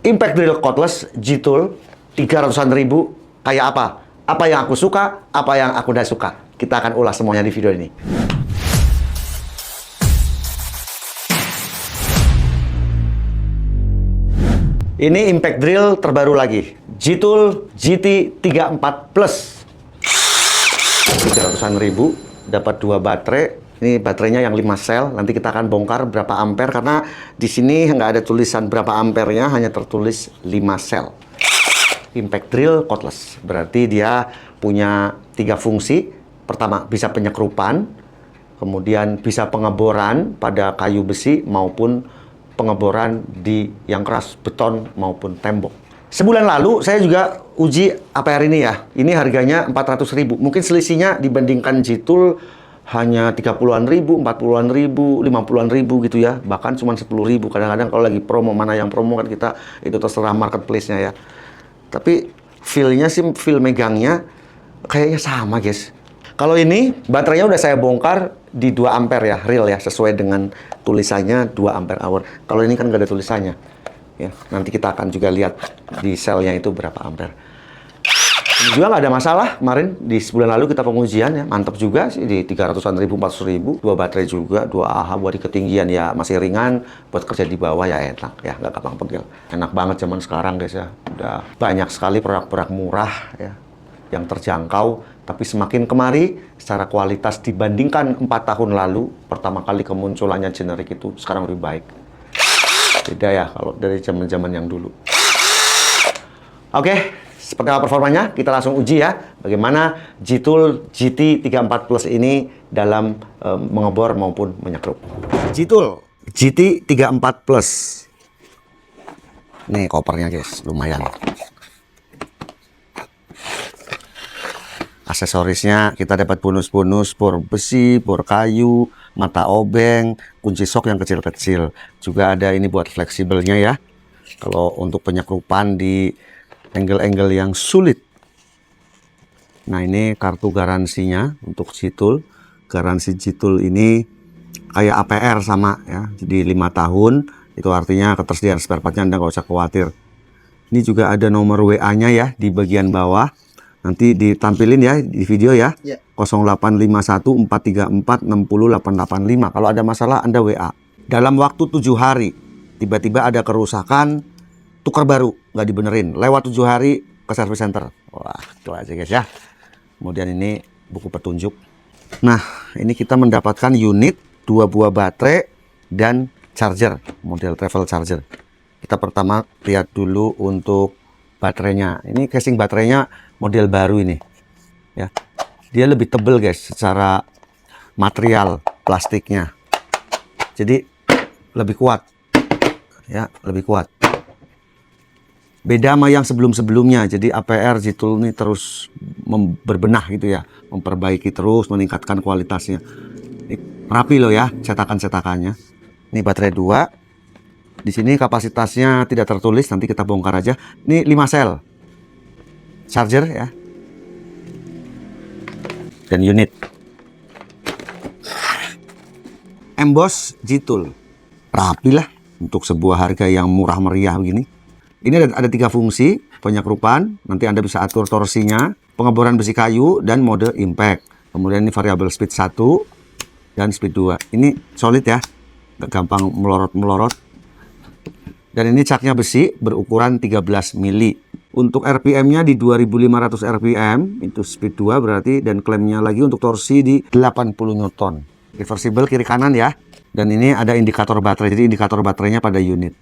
Impact drill cordless G-Tool 300-an ribu kayak apa? Apa yang aku suka, apa yang aku tidak suka. Kita akan ulas semuanya di video ini. Ini impact drill terbaru lagi, G-Tool GT34 Plus. 300-an ribu, dapat 2 baterai. Ini baterainya yang 5 sel. Nanti kita akan bongkar berapa ampere karena di sini nggak ada tulisan berapa ampernya, hanya tertulis 5 sel. Impact drill cordless, berarti dia punya 3 fungsi. Pertama, bisa penyekrupan, kemudian bisa pengeboran pada kayu besi maupun pengeboran di yang keras, beton maupun tembok. Sebulan lalu saya juga uji APR ini ya. Ini harganya 400.000. Mungkin selisihnya dibandingkan G-Tool hanya 30-an ribu, 40-an ribu, 50-an ribu gitu ya. Bahkan cuma 10.000. Kadang-kadang kalau lagi promo, mana yang promo kan kita itu terserah marketplace-nya ya. Tapi feel-nya sih, feel megangnya kayaknya sama guys. Kalau ini baterainya udah saya bongkar di 2 ampere ya, real ya, sesuai dengan tulisannya 2 ampere hour. Kalau ini kan nggak ada tulisannya. Ya, nanti kita akan juga lihat di selnya itu berapa ampere. Ini juga nggak ada masalah. Kemarin di sebulan lalu kita pengujian ya, mantap juga sih di 300-an ribu, 400.000. 2 baterai juga, 2 AH buat di ketinggian ya masih ringan, buat kerja di bawah ya enak ya, nggak gampang pegel. Enak banget zaman sekarang guys ya. Udah banyak sekali produk-produk murah ya, yang terjangkau, tapi semakin kemari secara kualitas dibandingkan 4 tahun lalu, pertama kali kemunculannya generik itu sekarang lebih baik. Beda ya kalau dari zaman-zaman yang dulu. Oke, seperti apa performanya? Kita langsung uji ya. Bagaimana G-Tool GT34 Plus ini dalam mengebor maupun menyekrup. G-Tool GT34 Plus. Nih kopernya guys, lumayan. Aksesorisnya kita dapat bonus-bonus bor besi, bor kayu, mata obeng, kunci sok yang kecil-kecil. Juga ada ini buat fleksibelnya ya. Kalau untuk penyekrupan di angle-angle yang sulit. Nah, ini kartu garansinya untuk G-Tool. Garansi G-Tool ini kayak APR sama ya. Jadi 5 tahun, itu artinya ketersediaan spare partnya Anda nggak usah khawatir. Ini juga ada nomor WA-nya ya di bagian bawah. Nanti ditampilin ya di video ya. 0851-434-60885. Kalau ada masalah Anda WA. Dalam waktu 7 hari, tiba-tiba ada kerusakan, tukar baru, nggak dibenerin. Lewat 7 hari ke service center. Wah, itu aja guys ya. Kemudian ini buku petunjuk. Nah, ini kita mendapatkan unit, 2 buah baterai, dan charger, model travel charger. Kita pertama lihat dulu untuk baterainya. Ini casing baterainya model baru ini. Ya. Dia lebih tebal guys secara material plastiknya. Jadi lebih kuat. Ya, lebih kuat. Beda sama yang sebelum-sebelumnya. Jadi APR G-Tool ini terus berbenah gitu ya, memperbaiki terus, meningkatkan kualitasnya. Ini rapi loh ya cetakan-cetakannya. Ini baterai 2. Di sini kapasitasnya tidak tertulis, nanti kita bongkar aja. Ini 5 sel. Charger ya. Dan unit. Emboss G-Tool. Rapi lah untuk sebuah harga yang murah meriah begini. Ini ada 3 fungsi, penyekrupan, nanti Anda bisa atur torsinya, pengeboran besi kayu, dan mode impact. Kemudian ini variabel speed 1 dan speed 2. Ini solid ya, nggak gampang melorot-melorot. Dan ini caknya besi berukuran 13 mili. Untuk RPM-nya di 2500 RPM, itu speed 2 berarti, dan klaimnya lagi untuk torsi di 80 Newton. Reversible kiri kanan ya. Dan ini ada indikator baterai, jadi indikator baterainya pada unit.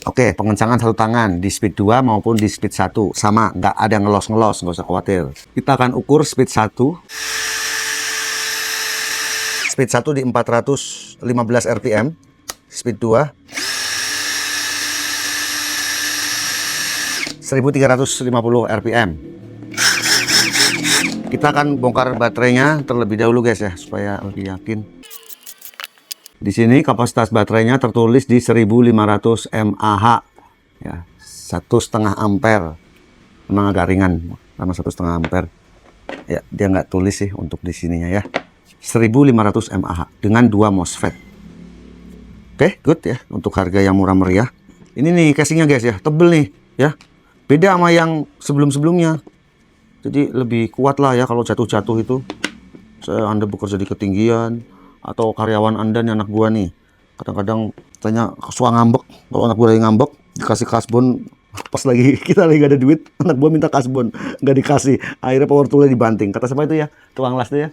Oke, pengencangan 1 tangan di speed 2 maupun di speed 1. Sama, nggak ada ngelos-ngelos, nggak usah khawatir. Kita akan ukur speed 1. Speed 1 di 415 RPM. Speed 2. 1350 RPM. Kita akan bongkar baterainya terlebih dahulu guys ya, supaya lebih yakin. Di sini kapasitas baterainya tertulis di 1500 mAh ya, 1,5 ampere. Memang agak ringan karena 1,5 ampere ya, dia nggak tulis sih untuk di sininya ya. 1500 mAh dengan 2 MOSFET. Oke, good ya untuk harga yang murah meriah. Ini nih casingnya guys ya, tebel nih ya. Beda sama yang sebelum-sebelumnya. Jadi lebih kuat lah ya kalau jatuh-jatuh itu. Anda bekerja di ketinggian atau karyawan Anda nih, anak buah nih. Kadang-kadang tanya suka ngambek. Kalau anak buah lagi ngambek, dikasih kasbon. Pas lagi kita lagi gak ada duit, anak buah minta kasbon, nggak dikasih. Akhirnya power toolnya dibanting. Kata siapa itu ya? Tukang las tuh ya?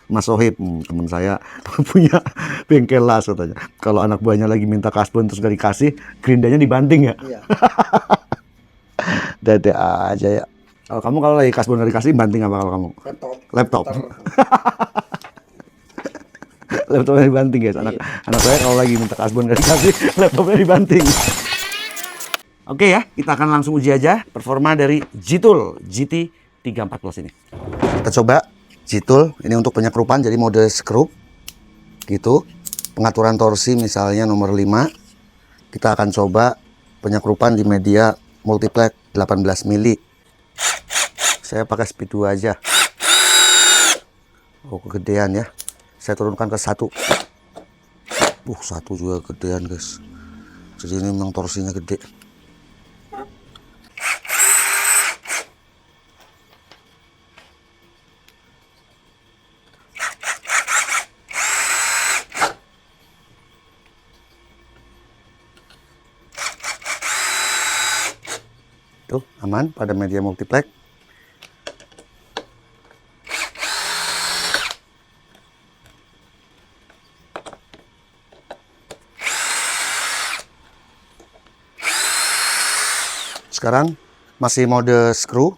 Mas Sohib. Temen saya punya bengkel las katanya. Kalau anak buahnya lagi minta kasbon terus gak dikasih, gerindanya dibanting ya? Iya. Dada aja ya. Kalau kamu kalau lagi kasbon gak dikasih, banting apa kalau kamu? Laptop. Laptopnya dibanting guys. Anak saya kalau lagi minta kasbon gak dikasih, laptopnya dibanting. Oke ya, kita akan langsung uji aja performa dari G-Tool GT34 Plus ini. Kita coba G-Tool, ini untuk penyekrupan, jadi mode skrup gitu. Pengaturan torsi misalnya nomor 5. Kita akan coba penyekrupan di media multiplex 18 mili. Saya pakai speed 2 aja. Oh, kegedean ya. Saya turunkan ke 1. 1 juga kegedean guys. Jadi ini memang torsinya gede. Tuh, aman pada media multiplex. Sekarang masih mode screw,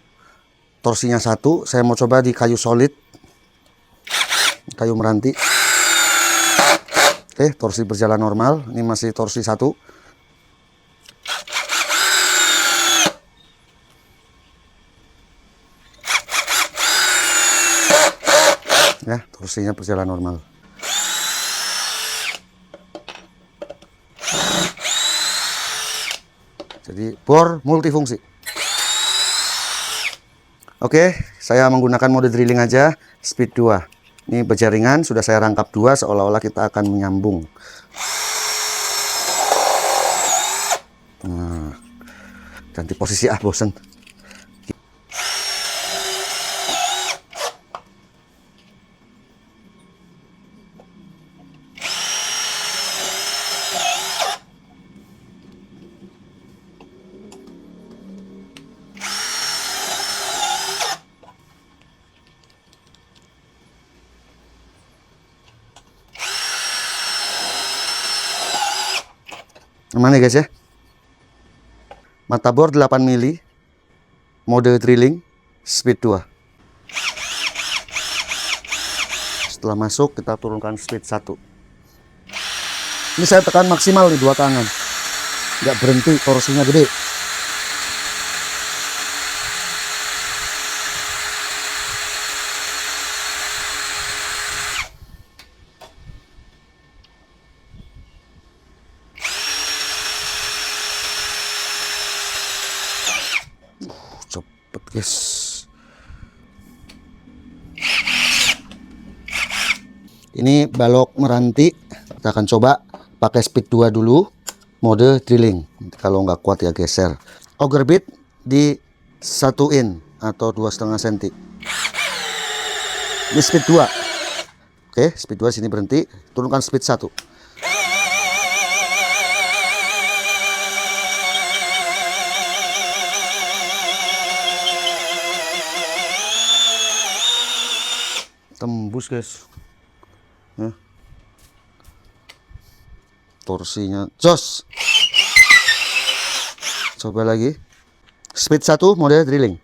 torsinya 1. Saya mau coba di kayu solid, kayu meranti. Oke, torsi berjalan normal. Ini masih torsi 1. Ya, torsinya berjalan normal. Jadi bor multifungsi. Oke, saya menggunakan mode drilling aja, speed 2. Ini berjaringan, sudah saya rangkap 2 seolah-olah kita akan menyambung. Nah, ganti posisi bosen. Aman ya guys ya. Mata bor 8 mili, mode drilling, speed 2. Setelah masuk kita turunkan speed 1. Ini saya tekan maksimal di 2 tangan. Nggak berhenti, torsinya gede. Cepet guys. Ini balok meranti. Kita akan coba pakai speed 2 dulu, mode drilling. Kalau nggak kuat ya geser. Auger bit di 1 in atau 2,5 cm. Ini speed 2. Oke, speed 2 sini berhenti. Turunkan speed 1. Tembus guys ya. Torsinya jos. Coba lagi speed 1 mode drilling.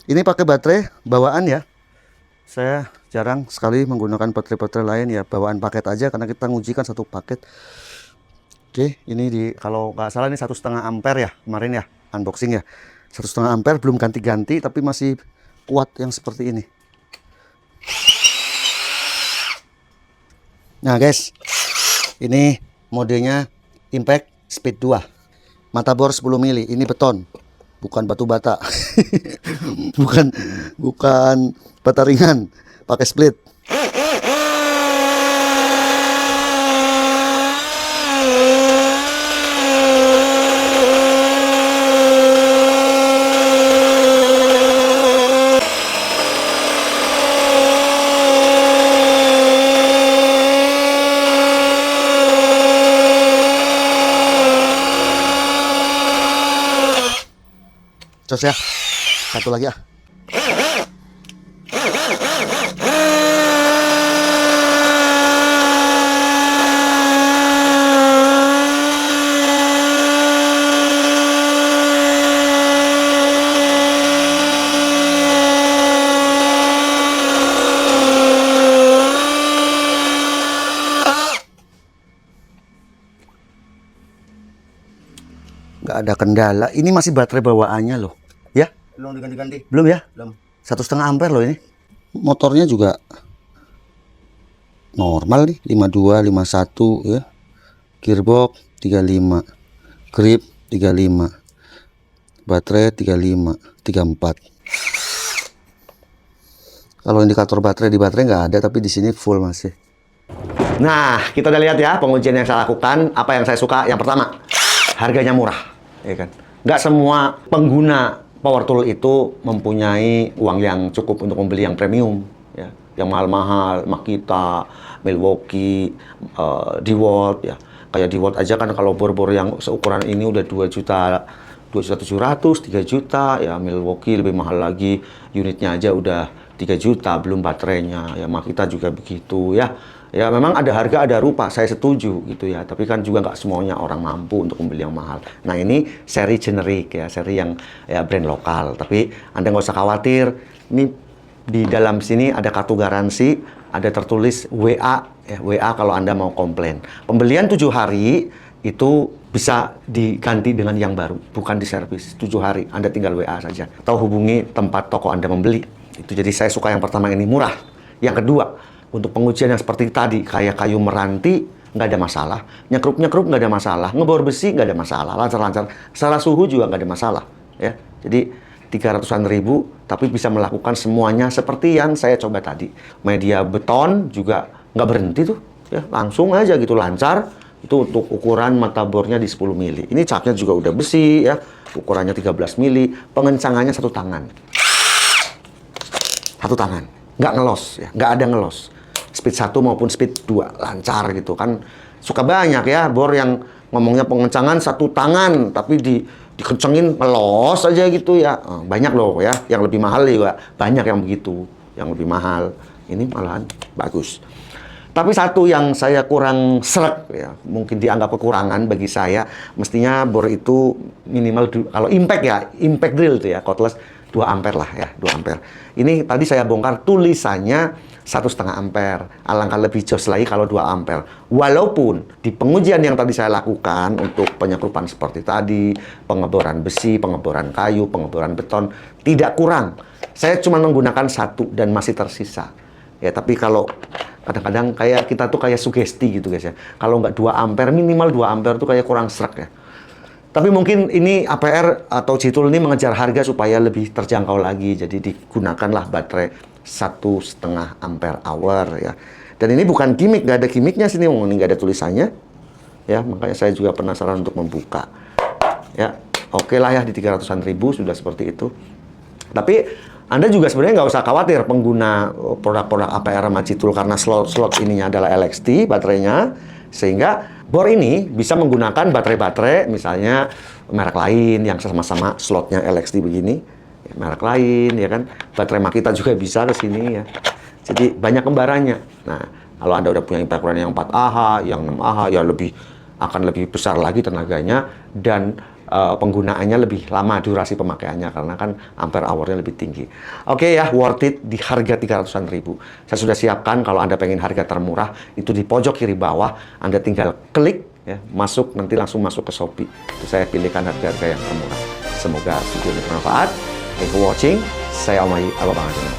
Ini pakai baterai bawaan ya. Saya jarang sekali menggunakan baterai-baterai lain ya, bawaan paket aja karena kita ngujikan 1 paket. Oke, ini kalau nggak salah ini 1,5 ampere ya kemarin ya unboxing ya. 1,5 ampere belum ganti-ganti tapi masih kuat yang seperti ini. Nah guys, ini modenya impact speed 2. Mata bor 10 mili. Ini beton, bukan batu bata. bukan bata ringan. Pakai split. Cos ya, satu lagi ya. Nggak ada kendala. Ini masih baterai bawaannya loh, ya? Belum diganti-ganti. Belum ya? Belum. 1,5 ampere loh ini. Motornya juga normal nih, 52, 51 ya. Gearbox 35, grip 35, baterai 35, 34. Kalau indikator baterai di baterai nggak ada, tapi di sini full masih. Nah, kita udah lihat ya pengujian yang saya lakukan. Apa yang saya suka? Yang pertama, harganya murah. Ya kan? Nggak semua pengguna power tool itu mempunyai uang yang cukup untuk membeli yang premium, ya, yang mahal-mahal, Makita, Milwaukee, DeWalt, ya. Kayak DeWalt aja kan kalau bor-bor yang seukuran ini udah 2 juta, 2.700.000, 3 juta, ya. Milwaukee lebih mahal lagi, unitnya aja udah 3 juta, belum baterainya, ya. Makita juga begitu, ya. Ya memang ada harga ada rupa, saya setuju gitu ya. Tapi kan juga nggak semuanya orang mampu untuk membeli yang mahal. Nah ini seri generik ya, seri yang ya brand lokal. Tapi Anda nggak usah khawatir. Ini di dalam sini ada kartu garansi, ada tertulis WA ya, WA kalau Anda mau komplain. Pembelian 7 hari itu bisa diganti dengan yang baru, bukan diservis. 7 hari Anda tinggal WA saja. Atau hubungi tempat toko Anda membeli. Itu jadi saya suka yang pertama ini murah. Yang kedua, untuk pengujian yang seperti tadi, kayak kayu meranti, nggak ada masalah. Nyekrup-nyekrup nggak ada masalah. Ngebor besi nggak ada masalah. Lancar-lancar. Salah suhu juga nggak ada masalah. Ya. Jadi 300-an ribu, tapi bisa melakukan semuanya seperti yang saya coba tadi. Media beton juga nggak berhenti tuh. Ya. Langsung aja gitu, lancar. Itu untuk ukuran mata bornya di 10 mili. Ini capnya juga udah besi, ya. Ukurannya 13 mili. Pengencangannya satu tangan. Satu tangan. Nggak ngelos, ya. Nggak ada ngelos. Speed 1 maupun speed 2 lancar gitu kan. Suka banyak ya bor yang ngomongnya pengencangan satu tangan tapi dikencengin melos aja gitu ya. Banyak loh ya, yang lebih mahal juga banyak yang begitu, yang lebih mahal. Ini malahan bagus. Tapi satu yang saya kurang srek ya, mungkin dianggap kekurangan bagi saya, mestinya bor itu minimal kalau impact ya, impact drill itu ya, cordless 2 ampere lah ya, 2 ampere. Ini tadi saya bongkar tulisannya 1,5 ampere. Alangkah lebih jos lagi kalau 2 ampere. Walaupun di pengujian yang tadi saya lakukan untuk penyekrupan seperti tadi, pengeboran besi, pengeboran kayu, pengeboran beton, tidak kurang. Saya cuma menggunakan 1 dan masih tersisa. Ya, tapi kalau kadang-kadang kayak kita tuh kayak sugesti gitu guys ya. Kalau nggak 2 ampere, minimal 2 ampere tuh kayak kurang srek ya. Tapi mungkin ini APR atau G-Tool ini mengejar harga supaya lebih terjangkau lagi. Jadi digunakanlah baterai 1,5 ampere hour ya. Dan ini bukan gimmick, nggak ada gimmicknya sini, ini nggak ada tulisannya. Ya, makanya saya juga penasaran untuk membuka. Ya, oke lah ya di 300-an ribu sudah seperti itu. Tapi Anda juga sebenarnya nggak usah khawatir pengguna produk-produk APR sama G-Tool karena slot ininya adalah LXT baterainya, sehingga bor ini bisa menggunakan baterai-baterai misalnya merek lain yang sama-sama slotnya LXT begini, ya, merek lain ya kan, baterai Makita juga bisa ke sini ya. Jadi banyak kembarannya. Nah, kalau Anda udah punya ukuran yang 4Ah, yang 6Ah, ya akan lebih besar lagi tenaganya dan penggunaannya lebih lama durasi pemakaiannya karena kan ampere hour-nya lebih tinggi. Oke ya, worth it di harga 300-an ribu. Saya sudah siapkan kalau Anda pengen harga termurah itu di pojok kiri bawah. Anda tinggal klik ya, masuk nanti langsung masuk ke Shopee. Itu saya pilihkan harga-harga yang termurah. Semoga video ini bermanfaat. Thank you for watching. Saya Om Ayi, Abang Channel.